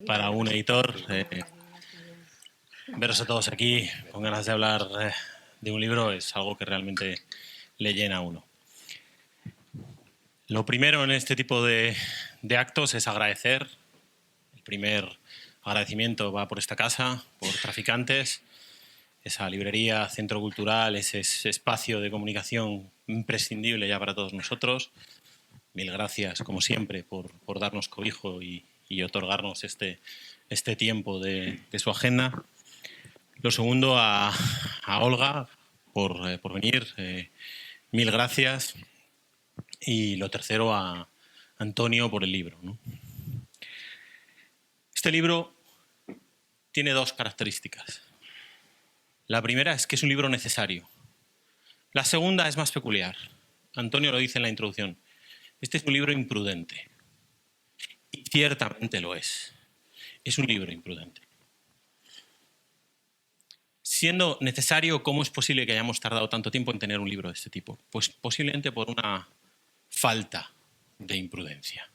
para un editor. Veros a todos aquí con ganas de hablar de un libro es algo que realmente le llena a uno. Lo primero en este tipo de actos es agradecer. El primer agradecimiento va por esta casa, por Traficantes, esa librería, centro cultural, ese espacio de comunicación imprescindible ya para todos nosotros. Mil gracias, como siempre, por darnos cobijo y otorgarnos este tiempo de su agenda. Lo segundo, a Olga por venir. Mil gracias. Y lo tercero, a Antonio por el libro, ¿no? Este libro tiene dos características. La primera es que es un libro necesario. La segunda es más peculiar. Antonio lo dice en la introducción. Este es un libro imprudente. Y ciertamente lo es. Es un libro imprudente. Siendo necesario, ¿cómo es posible que hayamos tardado tanto tiempo en tener un libro de este tipo? Pues posiblemente por una falta de imprudencia.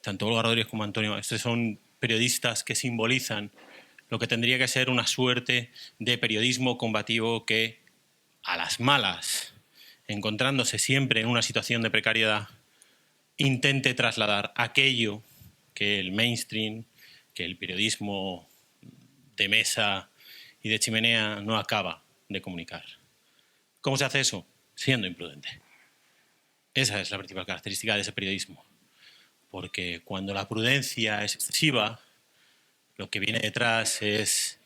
Tanto Olga Rodríguez como Antonio, estos son periodistas que simbolizan lo que tendría que ser una suerte de periodismo combativo que, a las malas, encontrándose siempre en una situación de precariedad, intente trasladar aquello que el mainstream, que el periodismo de mesa y de chimenea no acaba de comunicar. ¿Cómo se hace eso? Siendo imprudente. Esa es la principal característica de ese periodismo. Porque cuando la prudencia es excesiva, lo que viene detrás es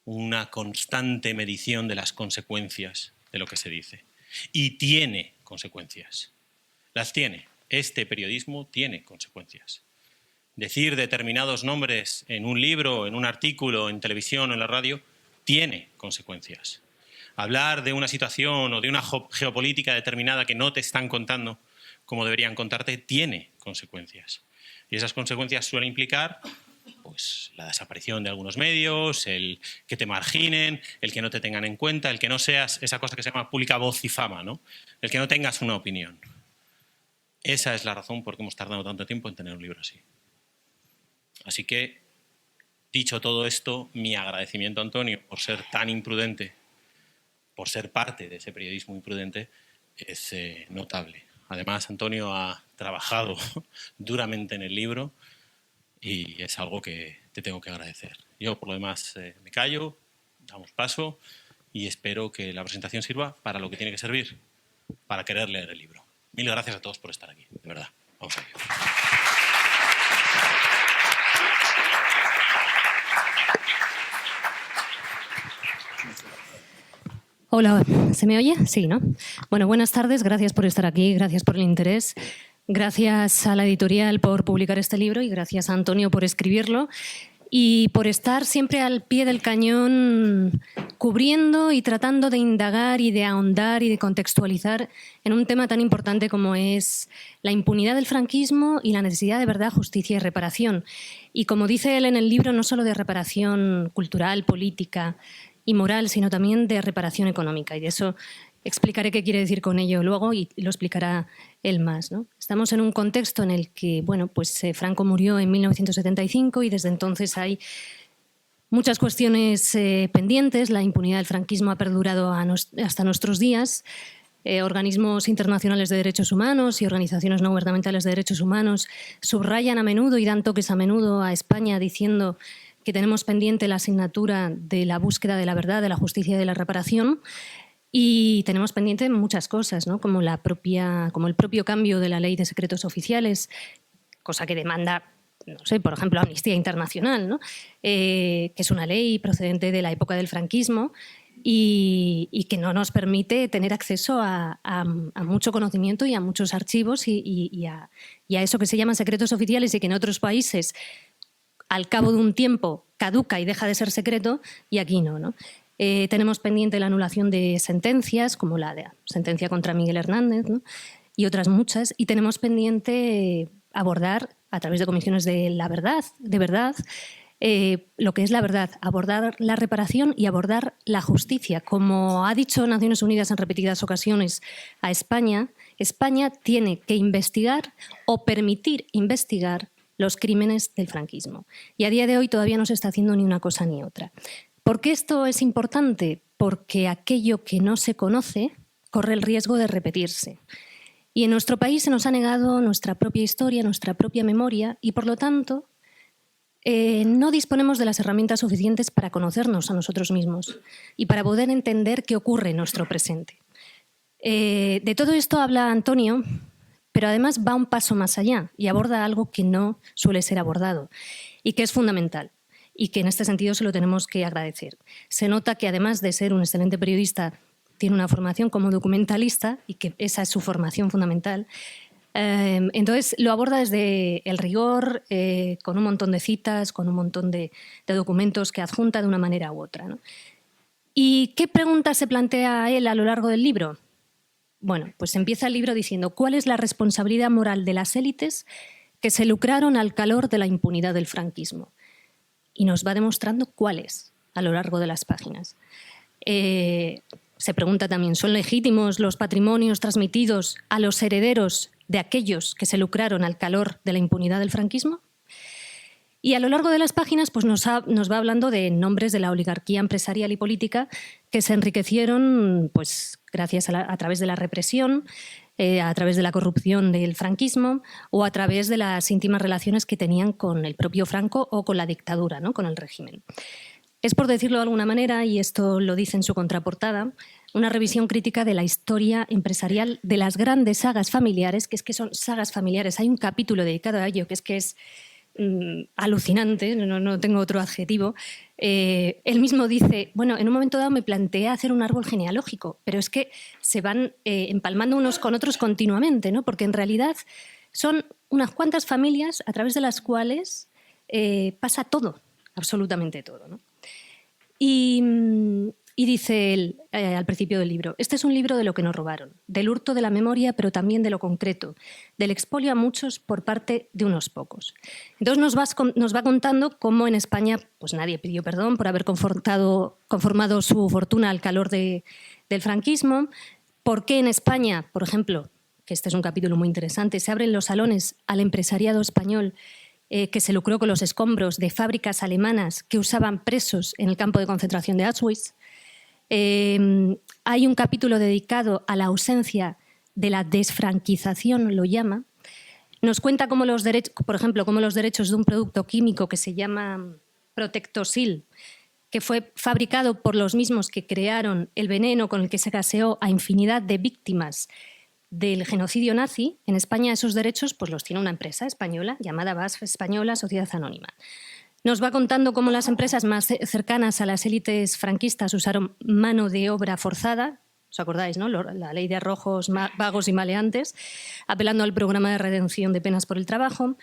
una constante medición de las consecuencias de lo que se dice. Y tiene consecuencias. Las tiene. Este periodismo tiene consecuencias. Decir determinados nombres en un libro, en un artículo, en televisión o en la radio, tiene consecuencias. Hablar de una situación o de una geopolítica determinada que no te están contando como deberían contarte, tiene consecuencias. Y esas consecuencias suelen implicar pues, la desaparición de algunos medios, el que te marginen, el que no te tengan en cuenta, el que no seas esa cosa que se llama pública voz y fama, ¿no? El que no tengas una opinión. Esa es la razón por qué hemos tardado tanto tiempo en tener un libro así. Así que, dicho todo esto, mi agradecimiento a Antonio por ser tan imprudente, por ser parte de ese periodismo imprudente, es notable. Además, Antonio ha trabajado duramente en el libro y es algo que te tengo que agradecer. Yo, por lo demás, me callo, damos paso y espero que la presentación sirva para lo que tiene que servir, para querer leer el libro. Mil gracias a todos por estar aquí, de verdad. Vamos a ello. Hola, ¿se me oye? Sí, ¿no? Bueno, buenas tardes, gracias por estar aquí, gracias por el interés, gracias a la editorial por publicar este libro y gracias a Antonio por escribirlo y por estar siempre al pie del cañón cubriendo y tratando de indagar y de ahondar y de contextualizar en un tema tan importante como es la impunidad del franquismo y la necesidad de verdad, justicia y reparación. Y como dice él en el libro, no solo de reparación cultural, política y moral, sino también de reparación económica. Y de eso explicaré qué quiere decir con ello luego y lo explicará él más, ¿no? Estamos en un contexto en el que, bueno, pues Franco murió en 1975 y desde entonces hay muchas cuestiones pendientes. La impunidad del franquismo ha perdurado hasta nuestros días. Organismos internacionales de derechos humanos y organizaciones no gubernamentales de derechos humanos subrayan a menudo y dan toques a menudo a España diciendo que tenemos pendiente la asignatura de la búsqueda de la verdad, de la justicia y de la reparación. Y tenemos pendiente muchas cosas, ¿no? como el propio cambio de la ley de secretos oficiales, cosa que demanda, no sé, por ejemplo, Amnistía Internacional, ¿no? Que es una ley procedente de la época del franquismo y que no nos permite tener acceso a mucho conocimiento y a muchos archivos y a eso que se llaman secretos oficiales y que en otros países al cabo de un tiempo caduca y deja de ser secreto y aquí no, ¿no? Tenemos pendiente la anulación de sentencias, como la de sentencia contra Miguel Hernández, ¿no? Y otras muchas, y tenemos pendiente abordar, a través de comisiones de verdad, lo que es la verdad, abordar la reparación y abordar la justicia. Como ha dicho Naciones Unidas en repetidas ocasiones a España, España tiene que investigar o permitir investigar los crímenes del franquismo. Y a día de hoy todavía no se está haciendo ni una cosa ni otra. ¿Por qué esto es importante? Porque aquello que no se conoce corre el riesgo de repetirse. Y en nuestro país se nos ha negado nuestra propia historia, nuestra propia memoria, y por lo tanto no disponemos de las herramientas suficientes para conocernos a nosotros mismos y para poder entender qué ocurre en nuestro presente. De todo esto habla Antonio, pero además va un paso más allá y aborda algo que no suele ser abordado y que es fundamental y que en este sentido se lo tenemos que agradecer. Se nota que además de ser un excelente periodista, tiene una formación como documentalista y que esa es su formación fundamental. Entonces lo aborda desde el rigor, con un montón de citas, con un montón de documentos que adjunta de una manera u otra, ¿no? ¿Y qué preguntas se plantea él a lo largo del libro? Bueno, pues empieza el libro diciendo ¿cuál es la responsabilidad moral de las élites que se lucraron al calor de la impunidad del franquismo? Y nos va demostrando cuáles a lo largo de las páginas. Se pregunta también, ¿son legítimos los patrimonios transmitidos a los herederos de aquellos que se lucraron al calor de la impunidad del franquismo? Y a lo largo de las páginas pues nos va hablando de nombres de la oligarquía empresarial y política que se enriquecieron pues, gracias a través de la represión, a través de la corrupción del franquismo o a través de las íntimas relaciones que tenían con el propio Franco o con la dictadura, ¿no? Con el régimen. Es, por decirlo de alguna manera, y esto lo dice en su contraportada, una revisión crítica de la historia empresarial de las grandes sagas familiares, que es que son sagas familiares. Hay un capítulo dedicado a ello que es alucinante, no tengo otro adjetivo. Él mismo dice, bueno, en un momento dado me planteé hacer un árbol genealógico, pero es que se van empalmando unos con otros continuamente, ¿no? Porque en realidad son unas cuantas familias a través de las cuales pasa todo, absolutamente todo, ¿no? Y dice él al principio del libro, este es un libro de lo que nos robaron, del hurto de la memoria, pero también de lo concreto, del expolio a muchos por parte de unos pocos. Entonces nos va contando cómo en España pues nadie pidió perdón por haber conformado su fortuna al calor del franquismo, por qué en España, por ejemplo, que este es un capítulo muy interesante, se abren los salones al empresariado español que se lucró con los escombros de fábricas alemanas que usaban presos en el campo de concentración de Auschwitz. Hay un capítulo dedicado a la ausencia de la desfranquización, lo llama. Nos cuenta cómo los derechos, por ejemplo, cómo los derechos de un producto químico que se llama Protectosil, que fue fabricado por los mismos que crearon el veneno con el que se gaseó a infinidad de víctimas del genocidio nazi, en España esos derechos pues los tiene una empresa española llamada BASF Española Sociedad Anónima. Nos va contando cómo las empresas más cercanas a las élites franquistas usaron mano de obra forzada, ¿os acordáis, no? La ley de arrojos vagos y maleantes, apelando al programa de redención de penas por el trabajo,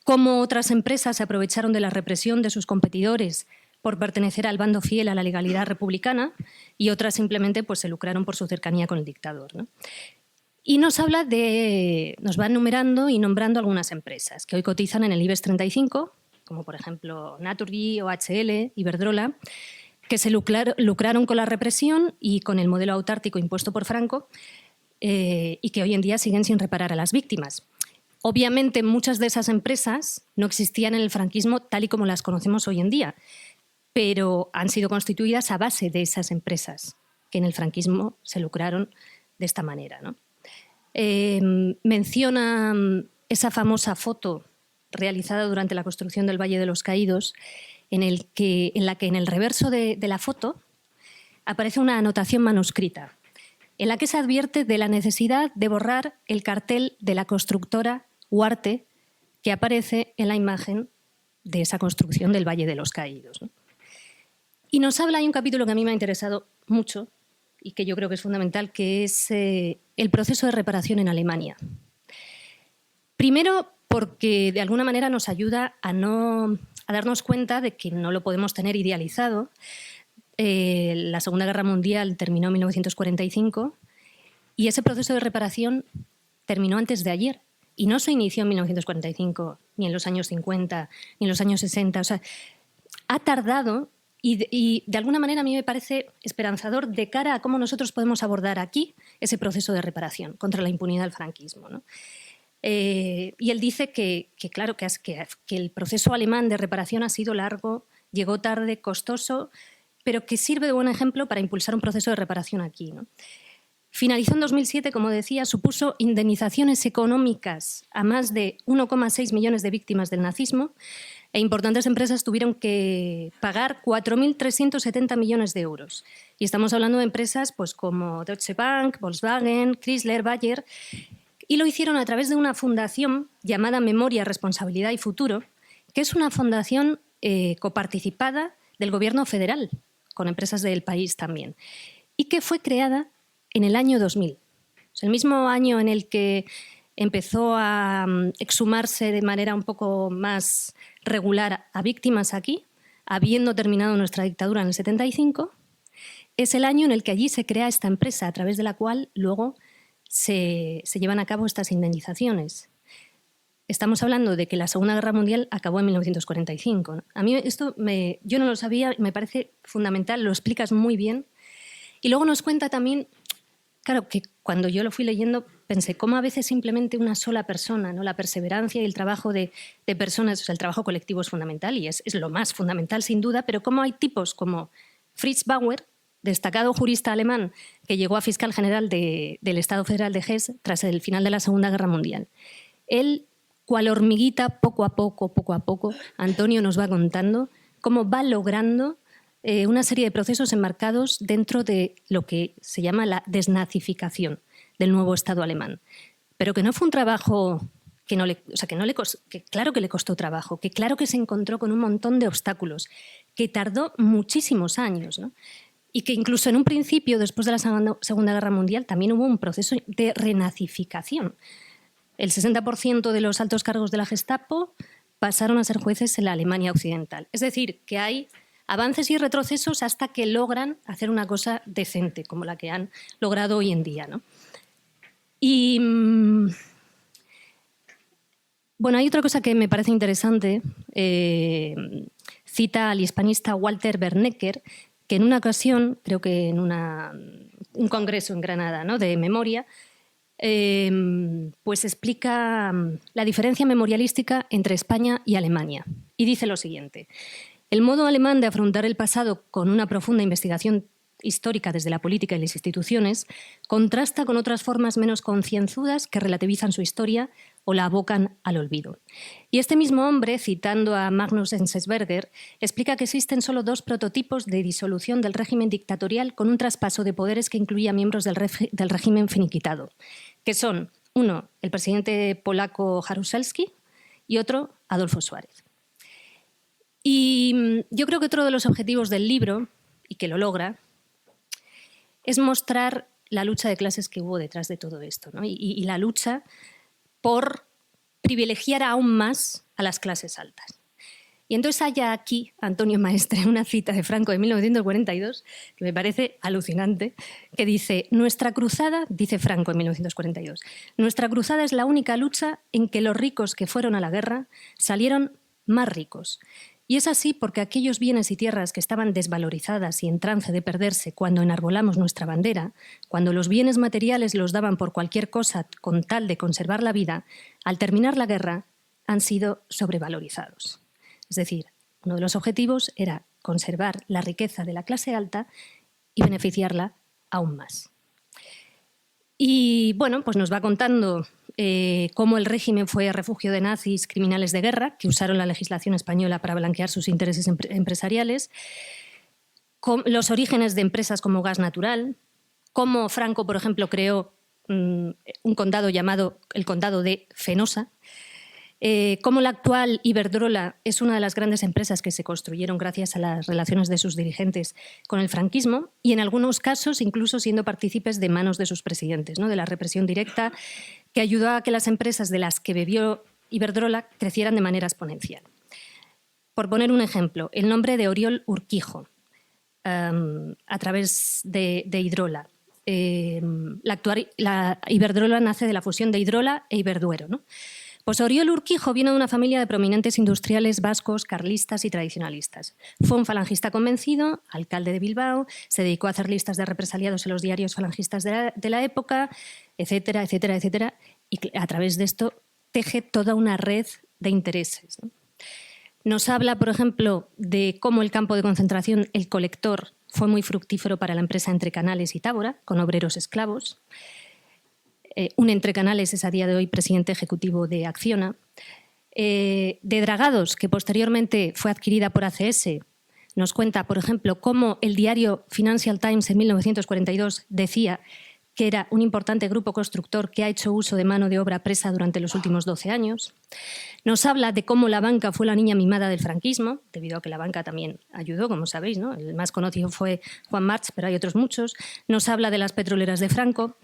cómo otras empresas se aprovecharon de la represión de sus competidores por pertenecer al bando fiel a la legalidad republicana y otras simplemente pues, se lucraron por su cercanía con el dictador, ¿no? Y nos va enumerando y nombrando algunas empresas que hoy cotizan en el IBEX 35, como por ejemplo Naturgy, OHL, Iberdrola, que se lucraron con la represión y con el modelo autárquico impuesto por Franco y que hoy en día siguen sin reparar a las víctimas. Obviamente muchas de esas empresas no existían en el franquismo tal y como las conocemos hoy en día, pero han sido constituidas a base de esas empresas que en el franquismo se lucraron de esta manera, ¿no? Menciona esa famosa foto realizada durante la construcción del Valle de los Caídos, en la que en el reverso de la foto aparece una anotación manuscrita, en la que se advierte de la necesidad de borrar el cartel de la constructora Huarte que aparece en la imagen de esa construcción del Valle de los Caídos, ¿no? Y nos habla, hay un capítulo que a mí me ha interesado mucho, y que yo creo que es fundamental, que es el proceso de reparación en Alemania. Primero, porque de alguna manera nos ayuda a darnos cuenta de que no lo podemos tener idealizado. La Segunda Guerra Mundial terminó en 1945 y ese proceso de reparación terminó antes de ayer. Y no se inició en 1945, ni en los años 50, ni en los años 60. O sea, ha tardado. Y de alguna manera a mí me parece esperanzador de cara a cómo nosotros podemos abordar aquí ese proceso de reparación contra la impunidad del franquismo, ¿no? Y él dice que el proceso alemán de reparación ha sido largo, llegó tarde, costoso, pero que sirve de buen ejemplo para impulsar un proceso de reparación aquí, ¿no? Finalizó en 2007, como decía, supuso indemnizaciones económicas a más de 1,6 millones de víctimas del nazismo e importantes empresas tuvieron que pagar 4.370 millones de euros. Y estamos hablando de empresas pues, como Deutsche Bank, Volkswagen, Chrysler, Bayer, y lo hicieron a través de una fundación llamada Memoria, Responsabilidad y Futuro, que es una fundación coparticipada del Gobierno federal, con empresas del país también, y que fue creada en el año 2000. Es el mismo año en el que empezó a exhumarse de manera un poco más regular a víctimas aquí, habiendo terminado nuestra dictadura en el 75, es el año en el que allí se crea esta empresa a través de la cual luego se llevan a cabo estas indemnizaciones. Estamos hablando de que la Segunda Guerra Mundial acabó en 1945. ¿No? A mí esto yo no lo sabía, me parece fundamental, lo explicas muy bien. Y luego nos cuenta también, claro, que cuando yo lo fui leyendo pensé cómo a veces simplemente una sola persona, ¿no? La perseverancia y el trabajo de personas, o sea, el trabajo colectivo es fundamental y es lo más fundamental sin duda, pero cómo hay tipos como Fritz Bauer, destacado jurista alemán que llegó a fiscal general del Estado Federal de Hesse tras el final de la Segunda Guerra Mundial. Él, cual hormiguita, poco a poco, Antonio nos va contando cómo va logrando una serie de procesos enmarcados dentro de lo que se llama la desnazificación del nuevo Estado alemán. Pero que no fue un trabajo que claro que le costó trabajo, que claro que se encontró con un montón de obstáculos, que tardó muchísimos años, ¿no? Y que incluso en un principio, después de la Segunda Guerra Mundial, también hubo un proceso de renazificación. El 60% de los altos cargos de la Gestapo pasaron a ser jueces en la Alemania occidental. Es decir, que hay avances y retrocesos hasta que logran hacer una cosa decente, como la que han logrado hoy en día, ¿no? Y bueno, hay otra cosa que me parece interesante. Cita al hispanista Walter Bernecker, que en una ocasión, creo que en un congreso en Granada, ¿no?, de memoria, pues explica la diferencia memorialística entre España y Alemania. Y dice lo siguiente: el modo alemán de afrontar el pasado con una profunda investigación histórica desde la política y las instituciones contrasta con otras formas menos concienzudas que relativizan su historia o la abocan al olvido. Y este mismo hombre, citando a Magnus Enzensberger, explica que existen solo dos prototipos de disolución del régimen dictatorial con un traspaso de poderes que incluía miembros del régimen finiquitado, que son, uno, el presidente polaco Jaruzelski y otro, Adolfo Suárez. Y yo creo que otro de los objetivos del libro, y que lo logra, es mostrar la lucha de clases que hubo detrás de todo esto, ¿no? Y la lucha por privilegiar aún más a las clases altas. Y entonces hay aquí, Antonio Maestre, una cita de Franco de 1942, que me parece alucinante, que dice: nuestra cruzada, dice Franco en 1942, nuestra cruzada es la única lucha en que los ricos que fueron a la guerra salieron más ricos. Y es así porque aquellos bienes y tierras que estaban desvalorizadas y en trance de perderse cuando enarbolamos nuestra bandera, cuando los bienes materiales los daban por cualquier cosa con tal de conservar la vida, al terminar la guerra han sido sobrevalorizados. Es decir, uno de los objetivos era conservar la riqueza de la clase alta y beneficiarla aún más. Y bueno, pues nos va contando cómo el régimen fue refugio de nazis, criminales de guerra, que usaron la legislación española para blanquear sus intereses empresariales, los orígenes de empresas como Gas Natural, cómo Franco, por ejemplo, creó un condado llamado el Condado de Fenosa, cómo la actual Iberdrola es una de las grandes empresas que se construyeron gracias a las relaciones de sus dirigentes con el franquismo y en algunos casos incluso siendo partícipes de manos de sus presidentes, ¿no?, de la represión directa que ayudó a que las empresas de las que bebió Iberdrola crecieran de manera exponencial. Por poner un ejemplo, el nombre de Oriol Urquijo a través de Hidrola. La Iberdrola nace de la fusión de Hidrola e Iberduero, ¿no? Pues Oriol Urquijo viene de una familia de prominentes industriales vascos, carlistas y tradicionalistas. Fue un falangista convencido, alcalde de Bilbao, se dedicó a hacer listas de represaliados en los diarios falangistas de la época, etcétera, etcétera, etcétera. Y a través de esto teje toda una red de intereses, ¿no? Nos habla, por ejemplo, de cómo el campo de concentración El Colector fue muy fructífero para la empresa Entre Canales y Tábora, con obreros esclavos. Un Entre Canales es a día de hoy presidente ejecutivo de Acciona. De Dragados, que posteriormente fue adquirida por ACS, nos cuenta, por ejemplo, cómo el diario Financial Times en 1942 decía que era un importante grupo constructor que ha hecho uso de mano de obra presa durante los últimos 12 años. Nos habla de cómo la banca fue la niña mimada del franquismo, debido a que la banca también ayudó, como sabéis, ¿no? El más conocido fue Juan March, pero hay otros muchos. Nos habla de las petroleras de Franco.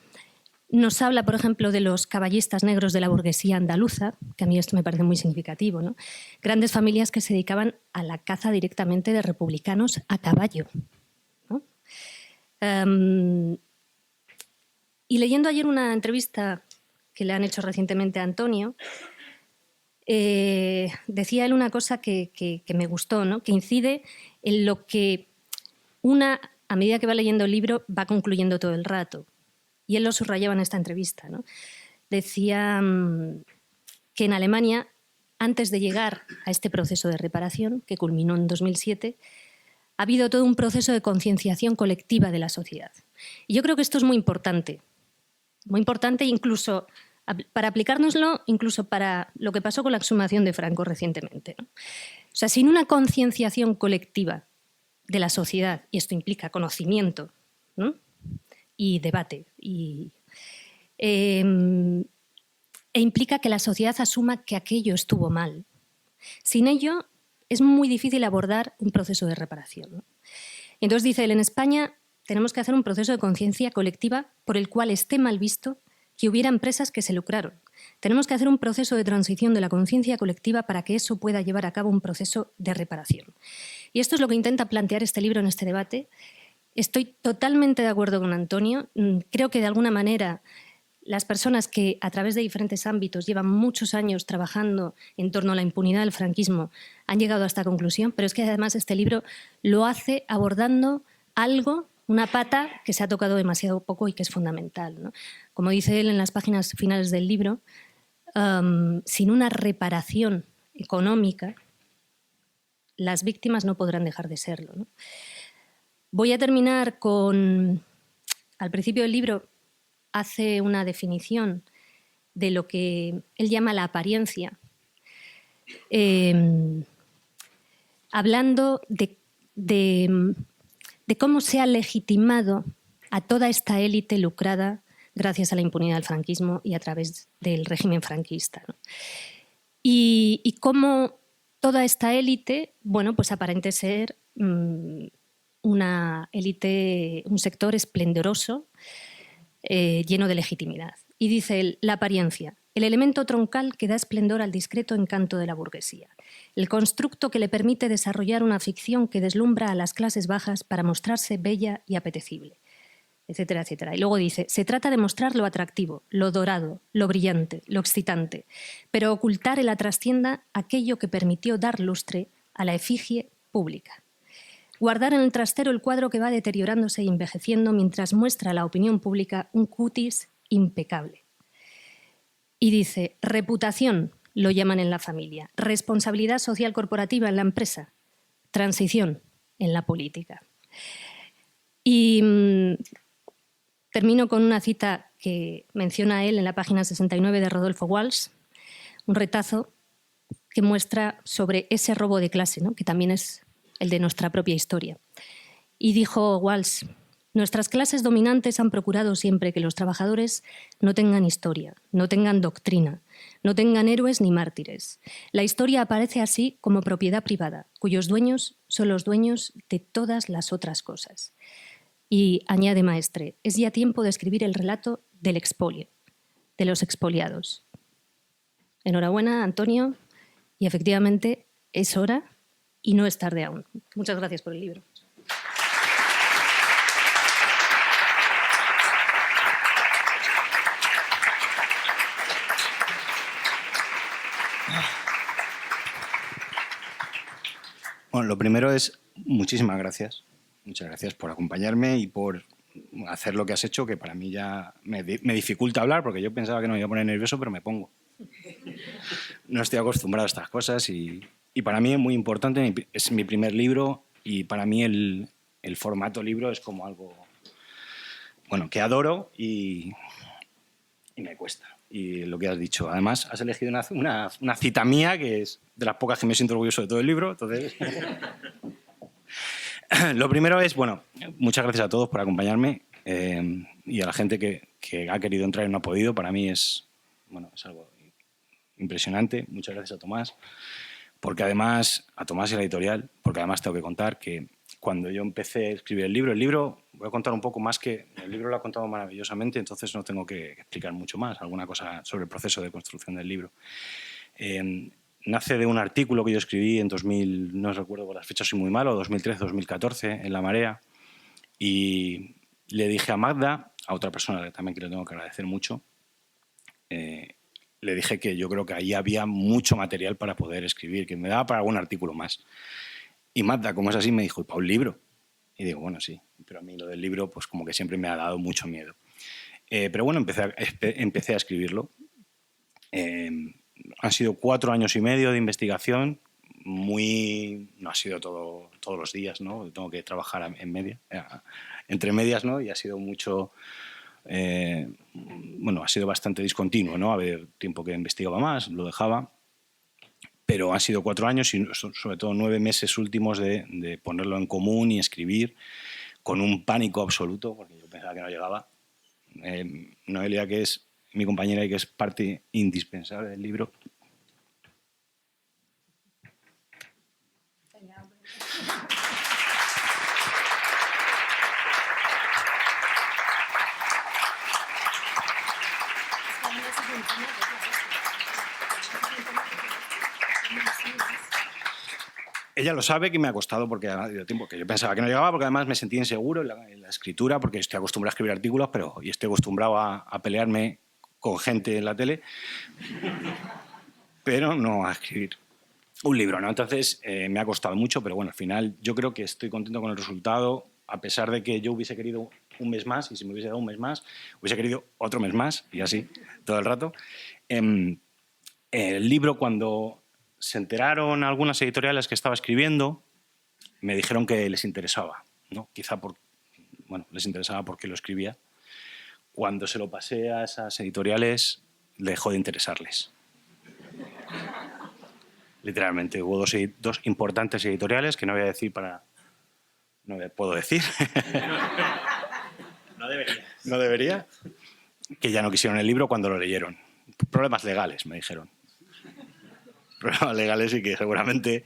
Nos habla, por ejemplo, de los caballistas negros de la burguesía andaluza, que a mí esto me parece muy significativo, ¿no? Grandes familias que se dedicaban a la caza directamente de republicanos a caballo, ¿no? Y leyendo ayer una entrevista que le han hecho recientemente a Antonio, decía él una cosa que me gustó, ¿no? Que incide en lo que a medida que va leyendo el libro, va concluyendo todo el rato. Y él lo subrayaba en esta entrevista, ¿no? Decía que en Alemania, antes de llegar a este proceso de reparación, que culminó en 2007, ha habido todo un proceso de concienciación colectiva de la sociedad. Y yo creo que esto es muy importante incluso para aplicárnoslo, incluso para lo que pasó con la exhumación de Franco recientemente, ¿no? O sea, sin una concienciación colectiva de la sociedad, y esto implica conocimiento, ¿no? Y debate, e implica que la sociedad asuma que aquello estuvo mal. Sin ello, es muy difícil abordar un proceso de reparación, ¿no? Y entonces dice él, en España tenemos que hacer un proceso de conciencia colectiva por el cual esté mal visto que hubiera empresas que se lucraron. Tenemos que hacer un proceso de transición de la conciencia colectiva para que eso pueda llevar a cabo un proceso de reparación. Y esto es lo que intenta plantear este libro en este debate. Estoy totalmente de acuerdo con Antonio. Creo que de alguna manera las personas que a través de diferentes ámbitos llevan muchos años trabajando en torno a la impunidad del franquismo han llegado a esta conclusión, pero es que además este libro lo hace abordando algo, una pata que se ha tocado demasiado poco y que es fundamental, ¿no? Como dice él en las páginas finales del libro, sin una reparación económica, las víctimas no podrán dejar de serlo, ¿no? Voy a terminar con... Al principio del libro hace una definición de lo que él llama la apariencia, hablando de cómo se ha legitimado a toda esta élite lucrada gracias a la impunidad del franquismo y a través del régimen franquista, ¿no? Y cómo toda esta élite, bueno, pues aparente ser una élite, un sector esplendoroso, lleno de legitimidad. Y dice él, la apariencia, el elemento troncal que da esplendor al discreto encanto de la burguesía, el constructo que le permite desarrollar una ficción que deslumbra a las clases bajas para mostrarse bella y apetecible, etcétera, etcétera. Y luego dice, se trata de mostrar lo atractivo, lo dorado, lo brillante, lo excitante, pero ocultar en la trastienda aquello que permitió dar lustre a la efigie pública. Guardar en el trastero el cuadro que va deteriorándose y envejeciendo mientras muestra a la opinión pública un cutis impecable. Y dice, reputación, lo llaman en la familia, responsabilidad social corporativa en la empresa, transición en la política. Y termino con una cita que menciona él en la página 69 de Rodolfo Walsh, un retazo que muestra sobre ese robo de clase, ¿no? Que también es el de nuestra propia historia. Y dijo Walsh, nuestras clases dominantes han procurado siempre que los trabajadores no tengan historia, no tengan doctrina, no tengan héroes ni mártires. La historia aparece así como propiedad privada, cuyos dueños son los dueños de todas las otras cosas. Y añade Maestre, es ya tiempo de escribir el relato del expolio, de los expoliados. Enhorabuena, Antonio, y efectivamente es hora y no es tarde aún. Muchas gracias por el libro. Bueno, lo primero es muchísimas gracias. Muchas gracias por acompañarme y por hacer lo que has hecho, que para mí ya me dificulta hablar, porque yo pensaba que no me iba a poner nervioso, pero me pongo. No estoy acostumbrado a estas cosas y para mí es muy importante. Es mi primer libro y para mí el formato libro es como algo, bueno, que adoro y me cuesta. Y lo que has dicho. Además, has elegido una cita mía que es de las pocas que me siento orgulloso de todo el libro. Entonces, lo primero es, bueno, muchas gracias a todos por acompañarme y a la gente que ha querido entrar y no ha podido. Para mí es algo impresionante. Muchas gracias a Tomás, porque además, a Tomás y a la editorial, porque además tengo que contar que cuando yo empecé a escribir el libro, voy a contar un poco más, que el libro lo ha contado maravillosamente, entonces no tengo que explicar mucho más, alguna cosa sobre el proceso de construcción del libro. Nace de un artículo que yo escribí en 2000, no recuerdo por las fechas, soy muy malo, 2013, 2014, en La Marea, y le dije a Magda, a otra persona que también que le tengo que agradecer mucho, le dije que yo creo que ahí había mucho material para poder escribir, que me daba para algún artículo más. Y Magda, como es así, me dijo, ¿y para un libro? Y digo, bueno, sí, pero a mí lo del libro pues como que siempre me ha dado mucho miedo. Pero bueno, empecé a escribirlo. Han sido 4 años y medio de investigación, no ha sido todos los días, ¿no? Tengo que trabajar entre medias, ¿no? Y ha sido mucho... ha sido bastante discontinuo, ¿no? A ver, tiempo que investigaba más, lo dejaba. Pero han sido 4 años y sobre todo 9 meses últimos de ponerlo en común y escribir con un pánico absoluto, porque yo pensaba que no llegaba. Noelia, que es mi compañera y que es parte indispensable del libro. Ella lo sabe, que me ha costado porque ha habido tiempo que yo pensaba que no llegaba, porque además me sentía inseguro en la escritura, porque estoy acostumbrado a escribir artículos, y estoy acostumbrado a pelearme con gente en la tele, pero no a escribir un libro, ¿no? Entonces me ha costado mucho, pero bueno, al final yo creo que estoy contento con el resultado, a pesar de que yo hubiese querido un mes más, y si me hubiese dado un mes más, hubiese querido otro mes más, y así todo el rato. El libro, cuando se enteraron algunas editoriales que estaba escribiendo, me dijeron que les interesaba, ¿no? Quizá les interesaba porque lo escribía. Cuando se lo pasé a esas editoriales, dejó de interesarles. Literalmente, hubo dos importantes editoriales que no voy a decir no puedo decir. No debería. No debería. Que ya no quisieron el libro cuando lo leyeron. Problemas legales, me dijeron. Problemas legales y que seguramente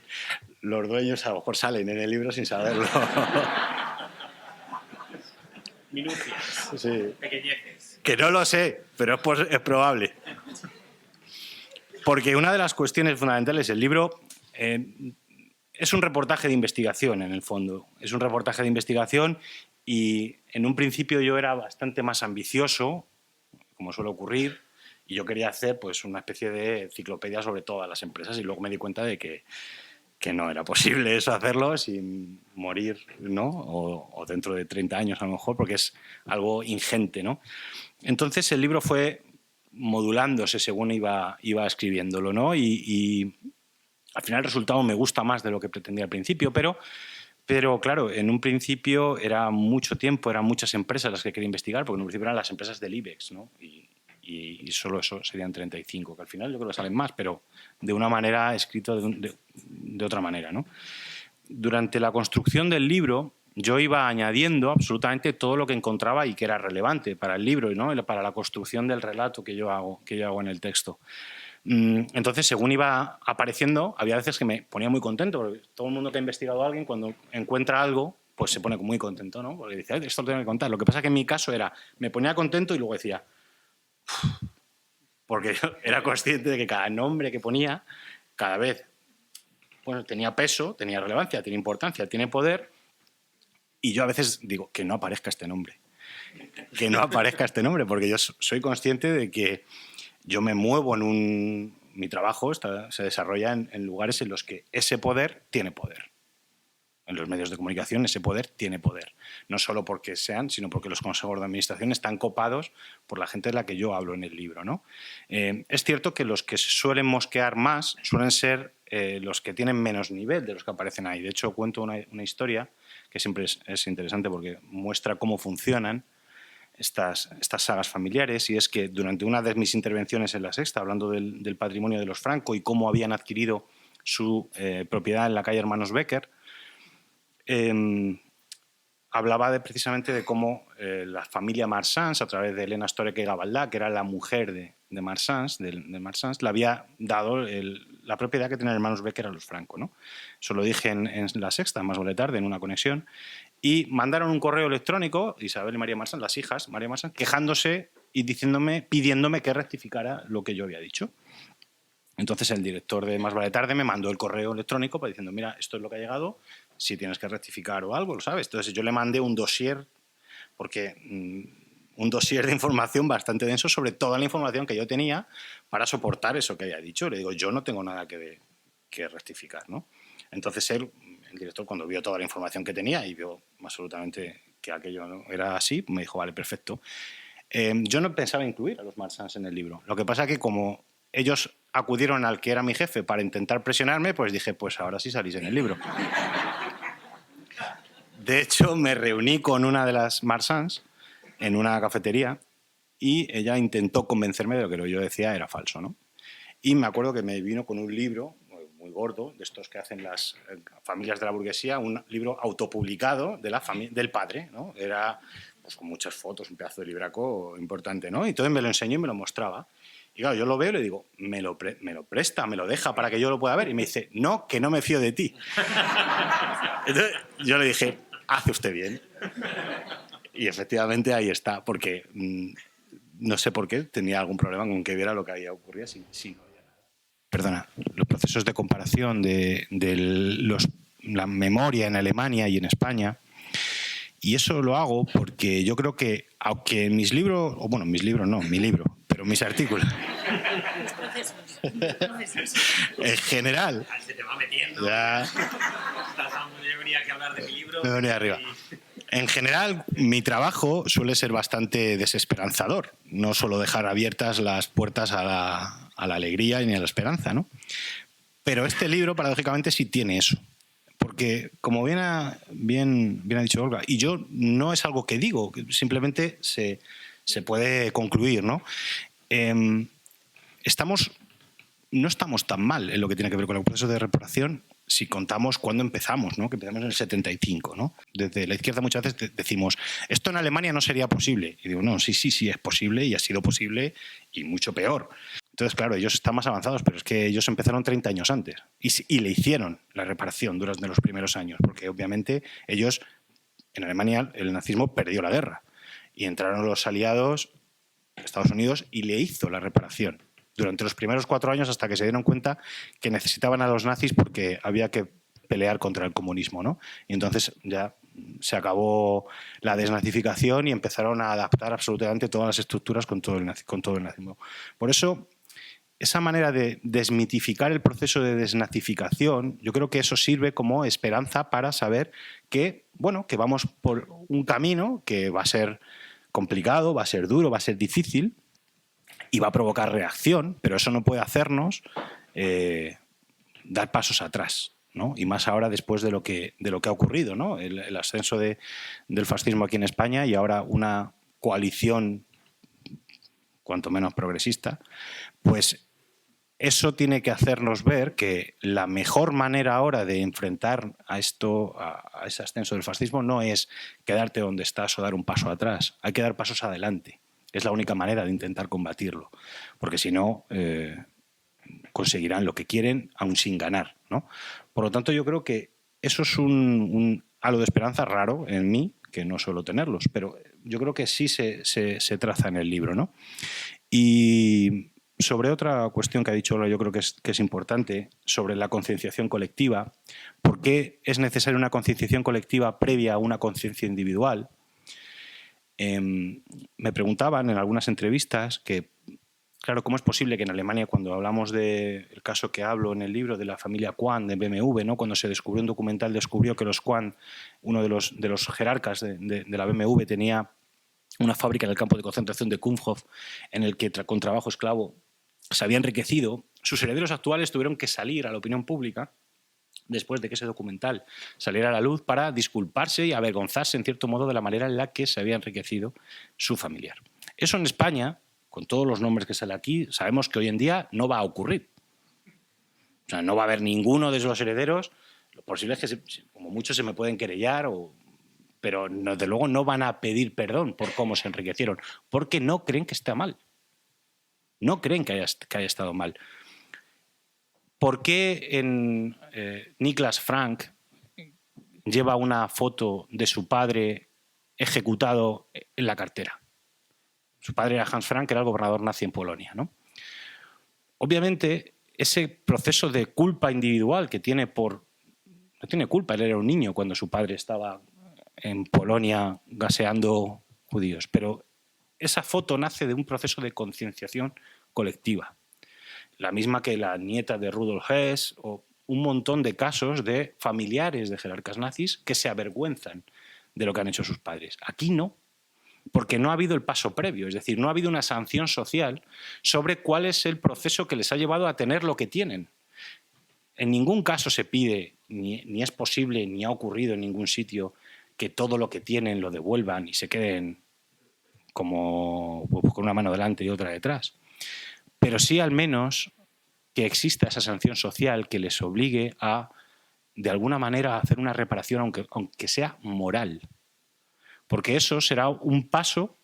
los dueños a lo mejor salen en el libro sin saberlo. Minucias. Sí. Pequeñeces. Que no lo sé, pero es probable. Porque una de las cuestiones fundamentales del libro es un reportaje de investigación, en el fondo. Es un reportaje de investigación y en un principio yo era bastante más ambicioso, como suele ocurrir, y yo quería hacer pues una especie de enciclopedia sobre todas las empresas y luego me di cuenta de que no era posible eso hacerlo sin morir, ¿no? O dentro de 30 años a lo mejor, porque es algo ingente, ¿no? Entonces el libro fue modulándose según iba escribiéndolo, ¿no? Y al final el resultado me gusta más de lo que pretendía al principio, pero claro, en un principio era mucho tiempo, eran muchas empresas las que quería investigar, porque en un principio eran las empresas del IBEX, ¿no? Y solo eso serían 35, que al final yo creo que salen más, pero de una manera escrito de otra manera, ¿no? Durante la construcción del libro yo iba añadiendo absolutamente todo lo que encontraba y que era relevante para el libro, ¿no? Para la construcción del relato que yo hago en el texto. Entonces, según iba apareciendo, había veces que me ponía muy contento, porque todo el mundo que ha investigado a alguien, cuando encuentra algo, pues se pone muy contento, ¿no? Porque dice, esto lo tengo que contar. Lo que pasa es que en mi caso me ponía contento y luego decía, porque yo era consciente de que cada nombre que ponía, cada vez tenía peso, tenía relevancia, tiene importancia, tiene poder, y yo a veces digo, que no aparezca este nombre. Que no aparezca este nombre, porque yo soy consciente de que yo me muevo mi trabajo se desarrolla en lugares en los que ese poder tiene poder. En los medios de comunicación ese poder tiene poder. No solo porque sean, sino porque los consejos de administración están copados por la gente de la que yo hablo en el libro, ¿no? Es cierto que los que suelen mosquear más suelen ser los que tienen menos nivel de los que aparecen ahí. De hecho, cuento una historia que siempre es interesante porque muestra cómo funcionan estas sagas familiares, y es que durante una de mis intervenciones en La Sexta, hablando del patrimonio de los Franco y cómo habían adquirido su propiedad en la calle Hermanos Becker, hablaba precisamente de cómo la familia Marsans, a través de Elena Storeke Gavaldà, que era la mujer de Marsans, le había dado la propiedad que tenían Hermanos Becker a los Franco, ¿no? Eso lo dije en La Sexta, más vale tarde, en una conexión, y mandaron un correo electrónico, Isabel y María Marsans, las hijas, María Marsans, quejándose y pidiéndome que rectificara lo que yo había dicho. Entonces el director de Más vale tarde me mandó el correo electrónico para diciendo, mira, esto es lo que ha llegado, si tienes que rectificar o algo, lo sabes. Entonces yo le mandé un dossier, porque un dossier de información bastante denso sobre toda la información que yo tenía para soportar eso que había dicho. Le digo, yo no tengo nada que rectificar, ¿no? Entonces el director, cuando vio toda la información que tenía y vio absolutamente que aquello no era así, me dijo, vale, perfecto. Yo no pensaba incluir a los Marsans en el libro. Lo que pasa es que como ellos acudieron al que era mi jefe para intentar presionarme, pues dije, pues ahora sí salís en el libro. De hecho, me reuní con una de las Marsans en una cafetería y ella intentó convencerme de lo que yo decía era falso, ¿no? Y me acuerdo que me vino con un libro muy gordo, de estos que hacen las familias de la burguesía, un libro autopublicado del padre, ¿no? Era pues, con muchas fotos, un pedazo de libraco importante, ¿no? Y entonces me lo enseñó y me lo mostraba. Y claro, yo lo veo y le digo, me lo presta, me lo deja para que yo lo pueda ver. Y me dice, no, que no me fío de ti. Entonces yo le dije, hace usted bien. Y efectivamente ahí está, porque no sé por qué tenía algún problema con que viera lo que había ocurrido. Sí. Perdona, los procesos de comparación de la memoria en Alemania y en España. Y eso lo hago porque yo creo que, aunque en mis libros, o bueno, mis libros no, mi libro, pero mis artículos. En general. Se te va metiendo. Ya. Yo venía aquí a hablar de mi libro. Me venía arriba. En general, mi trabajo suele ser bastante desesperanzador. No suelo dejar abiertas las puertas a la alegría ni a la esperanza, ¿no? Pero este libro, paradójicamente, sí tiene eso. Porque, como bien ha dicho Olga, y yo no es algo que digo, simplemente se puede concluir, ¿no? No estamos tan mal en lo que tiene que ver con el proceso de reparación si contamos cuándo empezamos, ¿no? Que empezamos en el 75, ¿no? Desde la izquierda muchas veces decimos, esto en Alemania no sería posible. Y digo, no, sí es posible y ha sido posible y mucho peor. Entonces, claro, ellos están más avanzados, pero es que ellos empezaron 30 años antes y le hicieron la reparación durante los primeros años, porque obviamente ellos, en Alemania, el nazismo perdió la guerra y entraron los aliados, Estados Unidos, y le hizo la reparación durante los primeros 4 años hasta que se dieron cuenta que necesitaban a los nazis porque había que pelear contra el comunismo, ¿no? Y entonces ya se acabó la desnazificación y empezaron a adaptar absolutamente todas las estructuras con todo el nazismo. Por eso, esa manera de desmitificar el proceso de desnazificación, yo creo que eso sirve como esperanza para saber que, bueno, que vamos por un camino que va a ser complicado, va a ser duro, va a ser difícil y va a provocar reacción, pero eso no puede hacernos dar pasos atrás, ¿no? Y más ahora después de lo que ha ocurrido, ¿no? El ascenso del fascismo aquí en España y ahora una coalición cuanto menos progresista, pues eso tiene que hacernos ver que la mejor manera ahora de enfrentar a ese ascenso del fascismo no es quedarte donde estás o dar un paso atrás. Hay que dar pasos adelante. Es la única manera de intentar combatirlo. Porque si no, conseguirán lo que quieren aún sin ganar, ¿no? Por lo tanto, yo creo que eso es un halo de esperanza raro en mí, que no suelo tenerlos, pero yo creo que sí se traza en el libro, ¿no? Y sobre otra cuestión que ha dicho Olga, yo creo que es importante, sobre la concienciación colectiva. ¿Por qué es necesaria una concienciación colectiva previa a una conciencia individual? Me preguntaban en algunas entrevistas que claro, ¿cómo es posible que en Alemania, cuando hablamos del caso que hablo en el libro de la familia Quandt de BMW, ¿no? Cuando se descubrió un documental, descubrió que los Quandt, uno de los jerarcas de la BMW, tenía una fábrica en el campo de concentración de Kumpfhof en el que con trabajo esclavo se había enriquecido. Sus herederos actuales tuvieron que salir a la opinión pública después de que ese documental saliera a la luz para disculparse y avergonzarse, en cierto modo, de la manera en la que se había enriquecido su familiar. Eso en España, con todos los nombres que sale aquí, sabemos que hoy en día no va a ocurrir. O sea, no va a haber ninguno de esos herederos. Lo posible es que, como muchos, se me pueden querellar, pero desde luego no van a pedir perdón por cómo se enriquecieron, porque no creen que está mal. No creen que haya estado mal. ¿Por qué Niklas Frank lleva una foto de su padre ejecutado en la cartera? Su padre era Hans Frank, que era el gobernador nazi en Polonia, ¿no? Obviamente, ese proceso de culpa individual que tiene no tiene culpa, él era un niño cuando su padre estaba en Polonia gaseando judíos, pero esa foto nace de un proceso de concienciación colectiva. La misma que la nieta de Rudolf Hess o un montón de casos de familiares de jerarcas nazis que se avergüenzan de lo que han hecho sus padres. Aquí no, porque no ha habido el paso previo, es decir, no ha habido una sanción social sobre cuál es el proceso que les ha llevado a tener lo que tienen. En ningún caso se pide, ni es posible, ni ha ocurrido en ningún sitio, que todo lo que tienen lo devuelvan y se queden como con una mano delante y otra detrás. Pero sí al menos que exista esa sanción social que les obligue a, de alguna manera, a hacer una reparación, aunque sea moral. Porque eso será un paso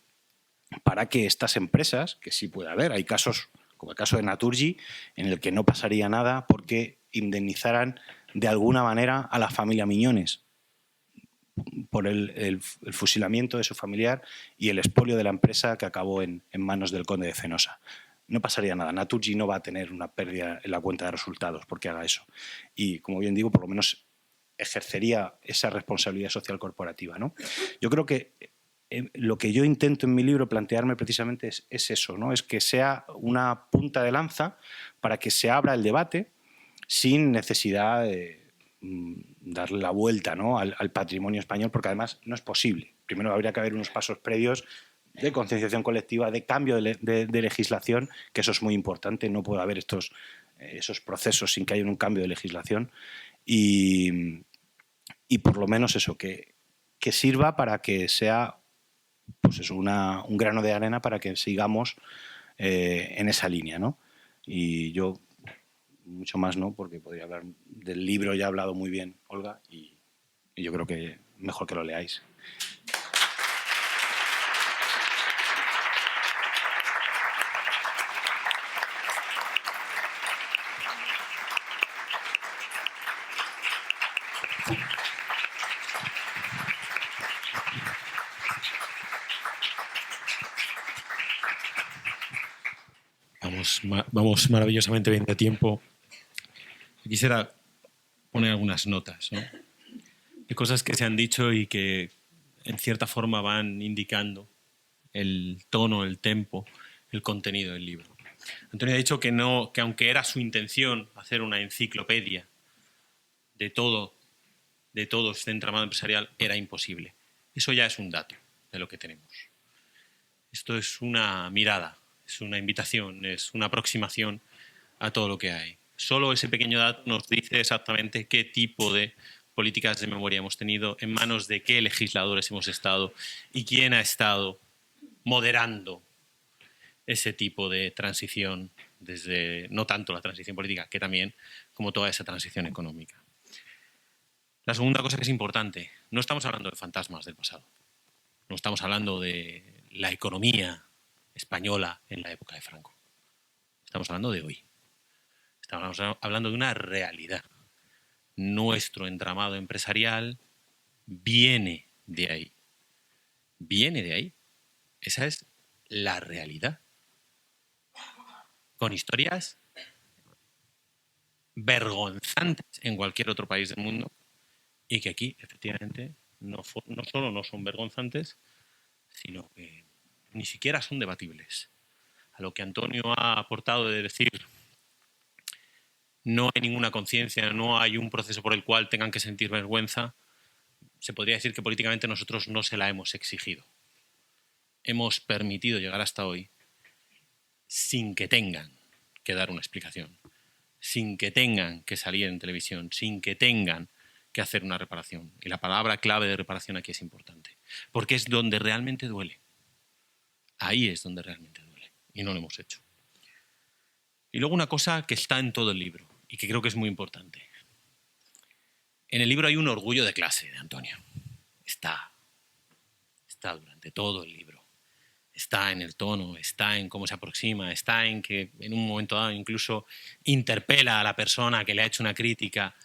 para que estas empresas, que sí puede haber, hay casos, como el caso de Naturgy, en el que no pasaría nada porque indemnizaran de alguna manera a la familia Miñones por el fusilamiento de su familiar y el expolio de la empresa que acabó en manos del conde de Fenosa. No pasaría nada. Naturgy no va a tener una pérdida en la cuenta de resultados porque haga eso. Y, como bien digo, por lo menos ejercería esa responsabilidad social corporativa, ¿no? Yo creo que lo que yo intento en mi libro plantearme precisamente es eso, ¿no? Es que sea una punta de lanza para que se abra el debate sin necesidad de darle la vuelta, ¿no? al patrimonio español, porque además no es posible. Primero habría que haber unos pasos previos de concienciación colectiva, de cambio de legislación, que eso es muy importante. No puede haber esos procesos sin que haya un cambio de legislación. Y por lo menos eso, que sirva para que sea pues eso, un grano de arena para que sigamos en esa línea, ¿no? Y yo, mucho más no, porque podría hablar del libro, ya ha hablado muy bien Olga, y yo creo que mejor que lo leáis. Vamos maravillosamente bien de tiempo. Quisiera poner algunas notas, ¿no? De cosas que se han dicho y que en cierta forma van indicando el tono, el tempo, el contenido del libro. Antonio ha dicho que aunque era su intención hacer una enciclopedia de todo este entramado empresarial, era imposible. Eso ya es un dato de lo que tenemos. Esto es una mirada, es una invitación, es una aproximación a todo lo que hay. Solo ese pequeño dato nos dice exactamente qué tipo de políticas de memoria hemos tenido, en manos de qué legisladores hemos estado y quién ha estado moderando ese tipo de transición, desde no tanto la transición política, que también, como toda esa transición económica. La segunda cosa que es importante, no estamos hablando de fantasmas del pasado, no estamos hablando de la economía española en la época de Franco. Estamos hablando de hoy. Estamos hablando de una realidad. Nuestro entramado empresarial viene de ahí. Viene de ahí. Esa es la realidad. Con historias vergonzantes en cualquier otro país del mundo y que aquí, efectivamente, no solo no son vergonzantes, sino que ni siquiera son debatibles. a lo que Antonio ha aportado de decir no hay ninguna conciencia, no hay un proceso por el cual tengan que sentir vergüenza, se podría decir que políticamente nosotros no se la hemos exigido. Hemos permitido llegar hasta hoy sin que tengan que dar una explicación, sin que tengan que salir en televisión, sin que tengan que hacer una reparación. Y la palabra clave de reparación aquí es importante, porque es donde realmente duele. Ahí es donde realmente duele, y no lo hemos hecho. Y luego una cosa que está en todo el libro, y que creo que es muy importante. En el libro hay un orgullo de clase de Antonio. Está durante todo el libro. Está en el tono, está en cómo se aproxima, está en que en un momento dado incluso interpela a la persona que le ha hecho una crítica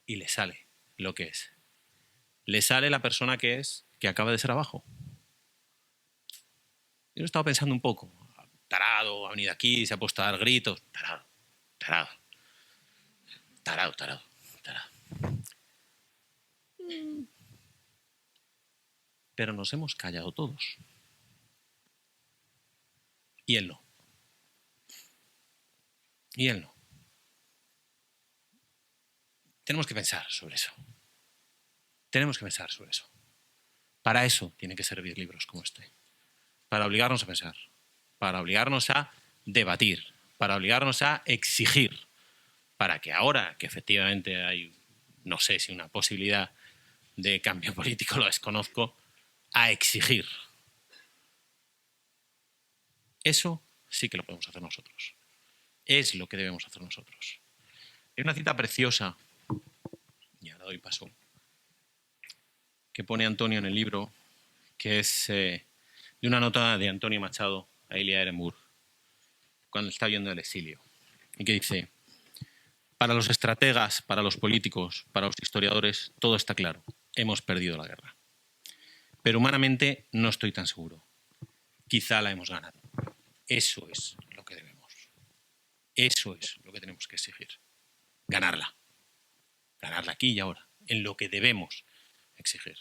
y le sale lo que es. Le sale la persona que es, que acaba de ser abajo. Yo he estado pensando un poco. Tarado, ha venido aquí, se ha puesto a dar gritos. Tarado. Pero nos hemos callado todos. Y él no. Tenemos que pensar sobre eso. Para eso tienen que servir libros como este. Para obligarnos a pensar. Para obligarnos a debatir. Para obligarnos a exigir. Para que ahora que efectivamente hay, no sé si una posibilidad de cambio político, lo desconozco, a exigir. Eso sí que lo podemos hacer nosotros. Es lo que debemos hacer nosotros. Hay una cita preciosa, y ahora doy paso, que pone Antonio en el libro, que es de una nota de Antonio Machado a Elia Ehrenburg, cuando está huyendo del exilio, y que dice: para los estrategas, para los políticos, para los historiadores, todo está claro. Hemos perdido la guerra. Pero humanamente no estoy tan seguro. Quizá la hemos ganado. Eso es lo que debemos. Eso es lo que tenemos que exigir. Ganarla. Ganarla aquí y ahora. En lo que debemos exigir.